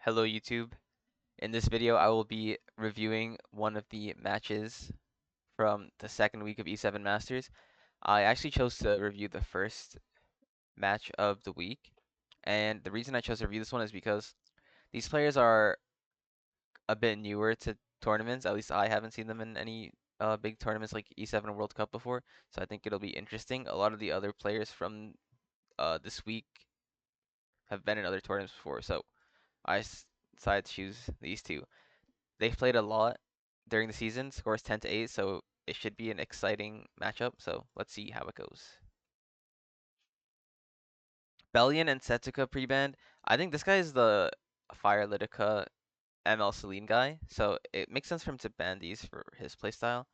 Hello YouTube. In this video I will be reviewing one of the matches from the second week of E7 Masters. I actually chose to review the first match of the week, and the reason I chose to review this one is because these players are a bit newer to tournaments. At least I haven't seen them in any big tournaments like E7 World Cup before, so I think it'll be interesting. A lot of the other players from this week have been in other tournaments before, so decided to choose these two. They've played a lot during the season, scores 10 to 8, so it should be an exciting matchup. So let's see how it goes. Bellion and Setsuka pre-banned. I think this guy is the Fire Litica ML Celine guy, so it makes sense for him to ban these for his playstyle.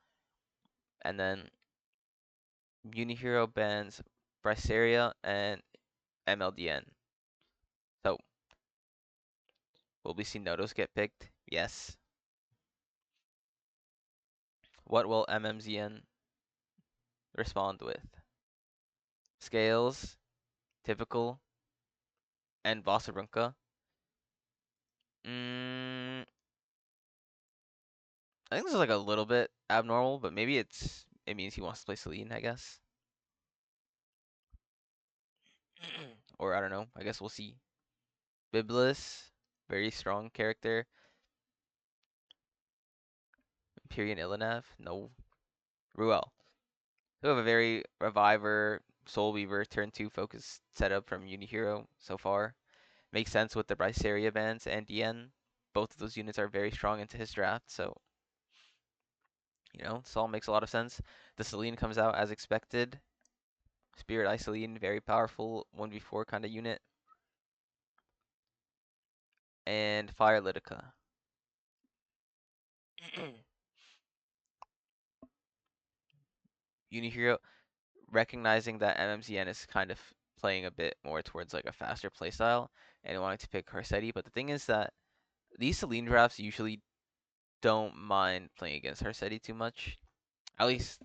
And then UniHero bans Braceria and MLDN. So will we see Nodos get picked? Yes. What will mmzn respond with? Scales, typical, and Vossarunka. Mm, I think this is like a little bit abnormal, but maybe it means he wants to play Celine, I guess. Or I don't know. I guess we'll see. Biblis, very strong character. Empyrean Illinev, no. Ruel, who have a very Reviver, Soul Weaver, turn 2 focus setup from UniHero so far. Makes sense with the Bryceria bans and DN. Both of those units are very strong into his draft, so this all makes a lot of sense. The Celine comes out as expected. Spirit Isoline, very powerful 1v4 kind of unit. And Fire Litica. UniHero, recognizing that mmzn is kind of playing a bit more towards like a faster playstyle and wanting to pick Corsetti, but the thing is that these Celine drafts usually don't mind playing against Corsetti too much. At least,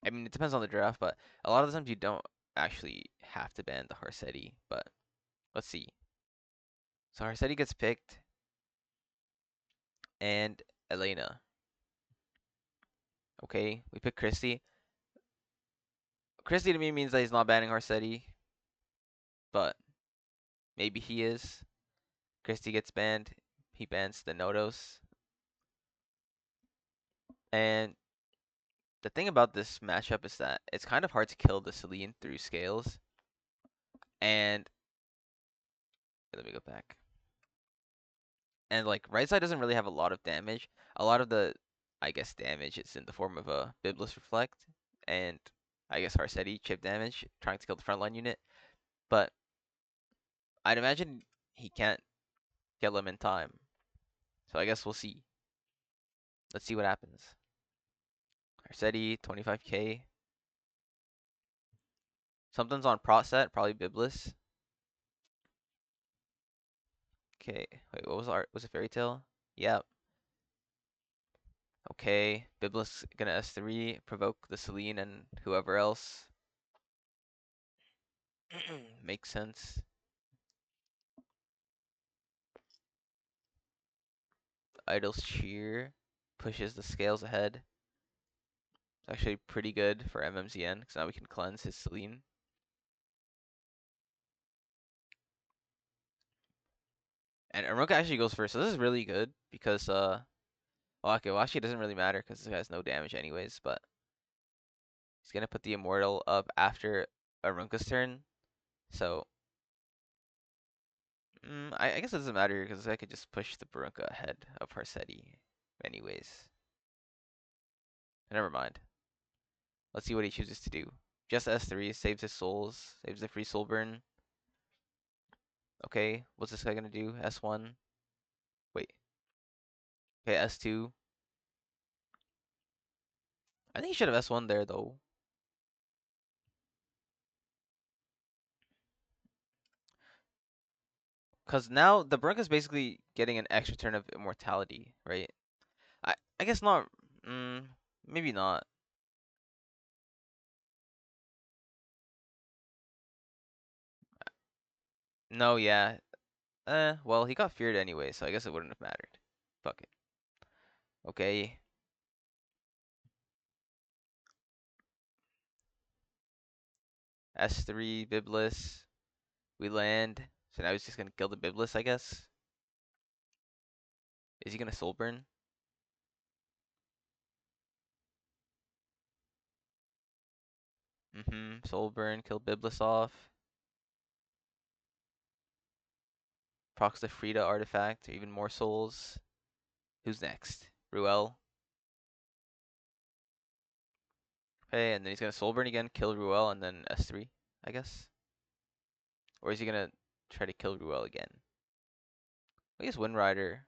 I mean, it depends on the draft, but a lot of the times you don't actually have to ban the Corsetti, but let's see. So Corsetti gets picked, and Elena. Okay, we pick Christy. Christy to me means that he's not banning Corsetti, but maybe he is. Christy gets banned. He bans the Nodos. And the thing about this matchup is that it's kind of hard to kill the Celine through scales. And let me go back. And like right side doesn't really have a lot of damage. A lot of the, I guess, damage is in the form of a Biblis Reflect and I guess Harsetti chip damage trying to kill the frontline unit. But I'd imagine he can't kill him in time. So I guess we'll see. Let's see what happens. Harsetti, 25k. Something's on prot set, probably Biblis. Okay, wait, what was art? Was it Fairy Tale? Yeah. Okay, Biblis gonna S3, provoke the Celine and whoever else. Makes sense. Idol's Cheer pushes the scales ahead. It's actually pretty good for mmzn, because now we can cleanse his Celine. And Aruka actually goes first, so this is really good, because, well, okay, well, actually it doesn't really matter, because this guy has no damage anyways, but he's gonna put the Immortal up after Arunka's turn, so I guess it doesn't matter because I could just push the Barunka ahead of Harsetti anyways. Never mind. Let's see what he chooses to do. Just S3, saves his souls, saves the free soul burn. Okay, what's this guy gonna do? S1. Wait. Okay, S2. I think he should have S1 there though. Because now the Barunka's basically getting an extra turn of immortality, right? I guess not. Maybe not. No, yeah. Well, he got feared anyway, so I guess it wouldn't have mattered. Fuck it. Okay. S3, Biblis. We land. So now he's just gonna kill the Biblis, I guess. Is he gonna Soulburn? Soulburn, kill Biblis off. Procs the Frida artifact, or even more souls. Who's next? Ruel. Okay, and then he's gonna Soulburn again, kill Ruel, and then S3, I guess. Or is he gonna try to kill Ruel again? I guess Windrider.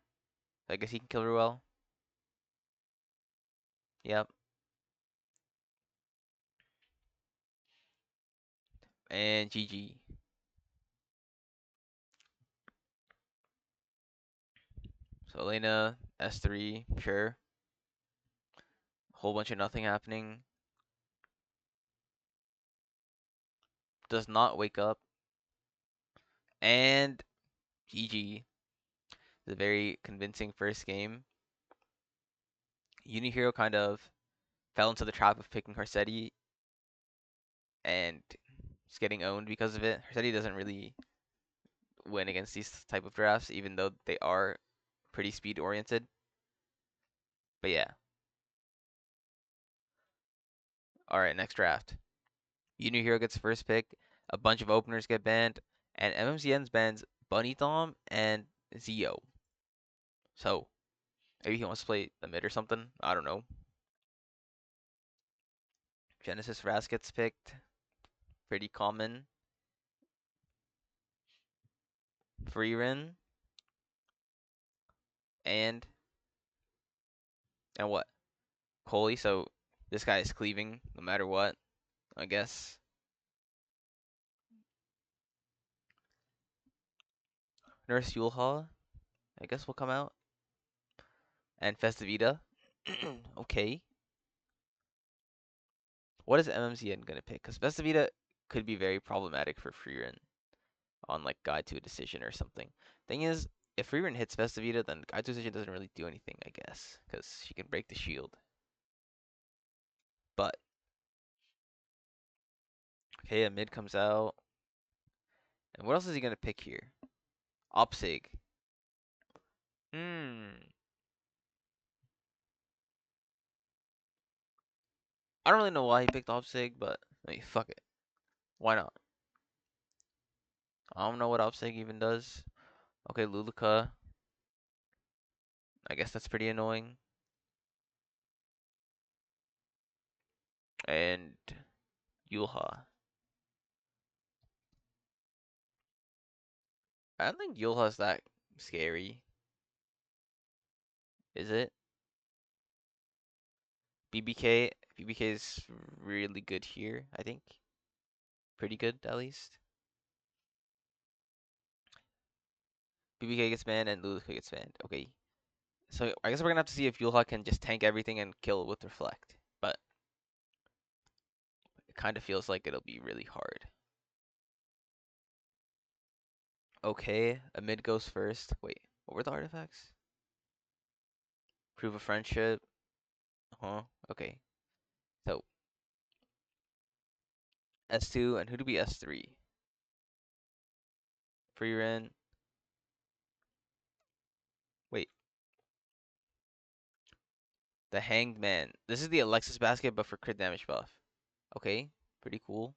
I guess he can kill Ruel. Yep. And GG. So Elena, S3, sure. Whole bunch of nothing happening. Does not wake up. And GG. The very convincing first game. UniHero kind of fell into the trap of picking Harsetti and is getting owned because of it. Harsetti doesn't really win against these type of drafts, even though they are pretty speed oriented. But yeah. Alright, next draft. UniHero gets first pick, a bunch of openers get banned, and mmzn bans Bunny Thom and Zio. So, maybe he wants to play the mid or something. I don't know. Genesis Ras gets picked. Pretty common. Freerin. And what? Coley. So this guy is cleaving no matter what, I guess. Nurse Yulha, I guess will come out. And Festivita. Okay. What is mmzn gonna pick? Because Festivita could be very problematic for Freerin on like Guide to a Decision or something. Thing is, if Freerin hits Festivita, then Guide to a Decision doesn't really do anything, I guess, because she can break the shield. But okay, a mid comes out. And what else is he gonna pick here? Opsig. Hmm. I don't really know why he picked Opsig, but I mean, fuck it. Why not? I don't know what Opsig even does. Okay, Luluka. I guess that's pretty annoying. And Yulha. I don't think Yulha's that scary. Is it? BBK. BBK is really good here, I think. Pretty good, at least. BBK gets banned and Luluka gets banned. Okay. So I guess we're gonna have to see if Yulha can just tank everything and kill with Reflect. But it kind of feels like it'll be really hard. Okay, a mid goes first. Wait, what were the artifacts? Prove a friendship. Huh? Okay. So S2 and who do we S3? Free Ren. Wait, the Hanged Man. This is the Alexis basket, but for crit damage buff. Okay, pretty cool.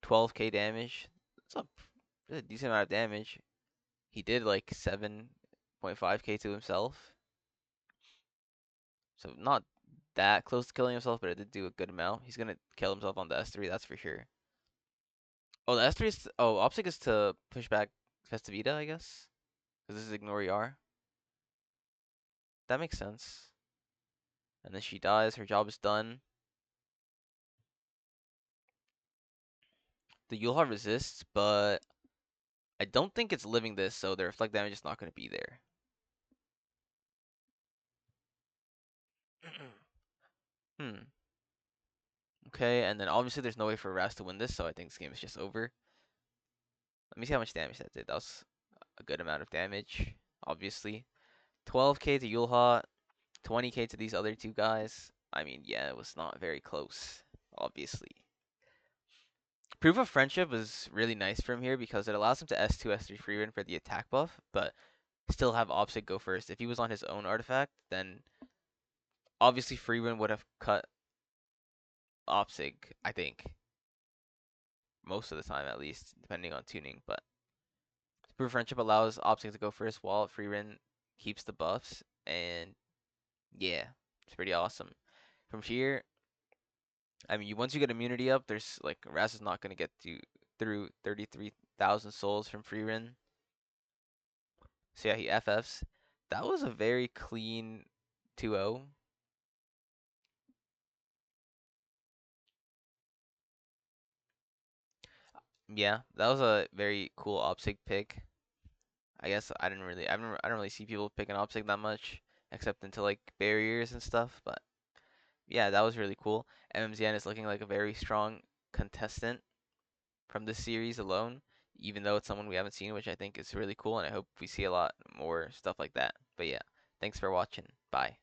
12k damage. That's a decent amount of damage. He did like 7.5k to himself. So not that close to killing himself, but it did do a good amount. He's gonna kill himself on the S3, that's for sure. Oh, the S3 is... Oh, Optic is to push back Festivita, I guess? Because this is Ignore ER. That makes sense. And then she dies, her job is done. The Yulha resists, but I don't think it's living this, so the reflect damage is not going to be there. Hmm. Okay, and then obviously there's no way for Raz to win this, so I think this game is just over. Let me see how much damage that did. That was a good amount of damage, obviously. 12k to Yulha, 20k to these other two guys. I mean, yeah, it was not very close, obviously. Proof of Friendship was really nice from here because it allows him to S2, S3 free win for the attack buff, but still have Opsig go first. If he was on his own artifact, then obviously free win would have cut Opsig, I think. Most of the time, at least, depending on tuning. But Proof of Friendship allows Opsig to go first while free win keeps the buffs, and yeah, it's pretty awesome. From here, I mean, once you get immunity up, there's like Raz is not gonna get through 33,000 souls from free win. So yeah, he FFs. That was a very clean 2-0. Yeah, that was a very cool Opsig pick. I guess I don't really see people picking Opsig that much, except into like barriers and stuff. But yeah, that was really cool. mmzn is looking like a very strong contestant from this series alone, even though it's someone we haven't seen, which I think is really cool, and I hope we see a lot more stuff like that. But yeah, thanks for watching. Bye.